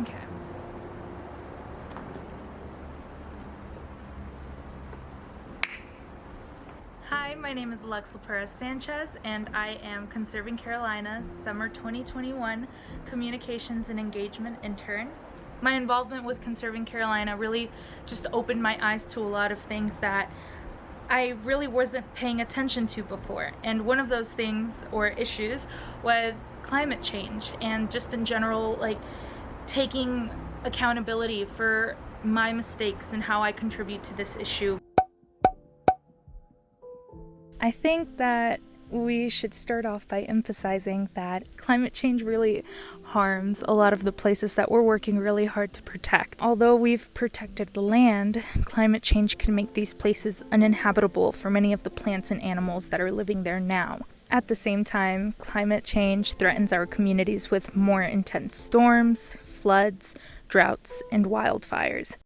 Okay. Hi, my name is Alexa Perez Sanchez, and I am Conserving Carolina's Summer 2021 Communications and Engagement Intern. My involvement with Conserving Carolina really just opened my eyes to a lot of things that I really wasn't paying attention to before. And one of those things or issues was climate change, and just in general, like taking accountability for my mistakes and how I contribute to this issue. I think that we should start off by emphasizing that climate change really harms a lot of the places that we're working really hard to protect. Although we've protected the land, climate change can make these places uninhabitable for many of the plants and animals that are living there now. At the same time, climate change threatens our communities with more intense storms, floods, droughts, and wildfires.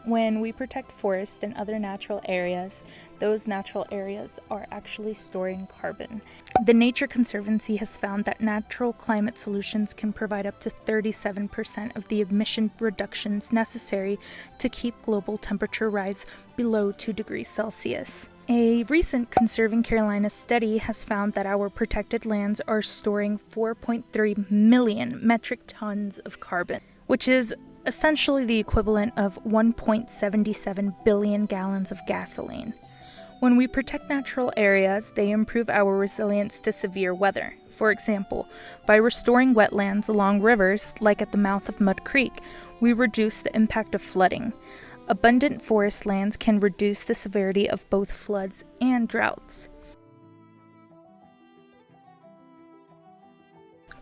When we protect forests and other natural areas, those natural areas are actually storing carbon. The Nature Conservancy has found that natural climate solutions can provide up to 37% of the emission reductions necessary to keep global temperature rise below 2 degrees Celsius. A recent Conserving Carolina study has found that our protected lands are storing 4.3 million metric tons of carbon, which is essentially the equivalent of 1.77 billion gallons of gasoline. When we protect natural areas, they improve our resilience to severe weather. For example, by restoring wetlands along rivers, like at the mouth of Mud Creek, we reduce the impact of flooding. Abundant forest lands can reduce the severity of both floods and droughts.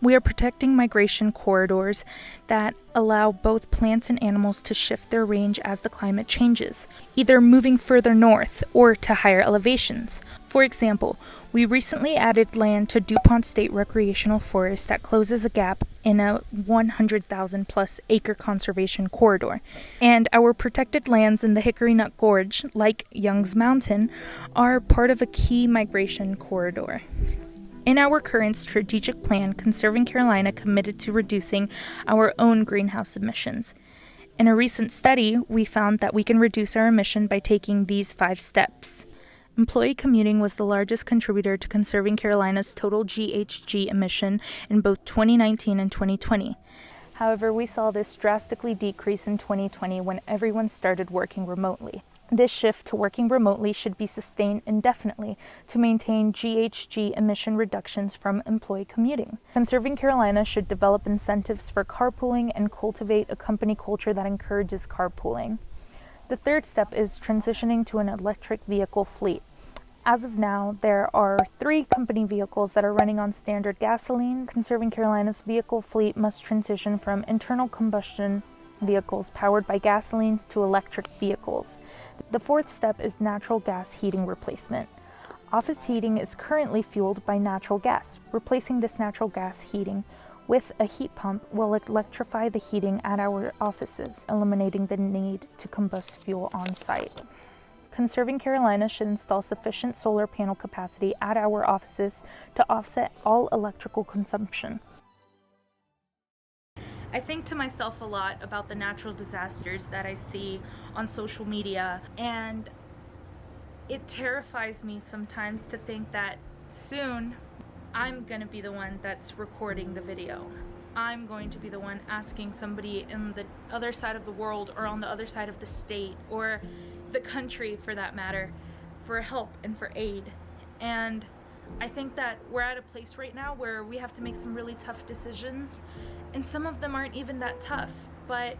We are protecting migration corridors that allow both plants and animals to shift their range as the climate changes, either moving further north or to higher elevations. For example, we recently added land to DuPont State Recreational Forest that closes a gap in a 100,000 plus acre conservation corridor. And our protected lands in the Hickory Nut Gorge, like Young's Mountain, are part of a key migration corridor. In our current strategic plan, Conserving Carolina committed to reducing our own greenhouse emissions. In a recent study, we found that we can reduce our emission by taking these 5 steps. Employee commuting was the largest contributor to Conserving Carolina's total GHG emission in both 2019 and 2020. However, we saw this drastically decrease in 2020 when everyone started working remotely. This shift to working remotely should be sustained indefinitely to maintain GHG emission reductions from employee commuting. Conserving Carolina should develop incentives for carpooling and cultivate a company culture that encourages carpooling. The third step is transitioning to an electric vehicle fleet. As of now, there are 3 company vehicles that are running on standard gasoline. Conserving Carolina's vehicle fleet must transition from internal combustion vehicles powered by gasolines to electric vehicles. The fourth step is natural gas heating replacement. Office heating is currently fueled by natural gas. Replacing this natural gas heating with a heat pump will electrify the heating at our offices, eliminating the need to combust fuel on site. Conserving Carolina should install sufficient solar panel capacity at our offices to offset all electrical consumption. I think to myself a lot about the natural disasters that I see on social media, and it terrifies me sometimes to think that soon I'm going to be the one that's recording the video. I'm going to be the one asking somebody in the other side of the world, or on the other side of the state, or the country for that matter, for help and for aid. And I think that we're at a place right now where we have to make some really tough decisions, and some of them aren't even that tough, but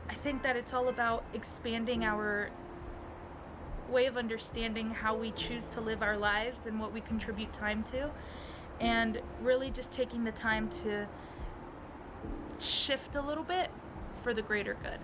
I think that it's all about expanding our way of understanding how we choose to live our lives and what we contribute time to, and really just taking the time to shift a little bit for the greater good.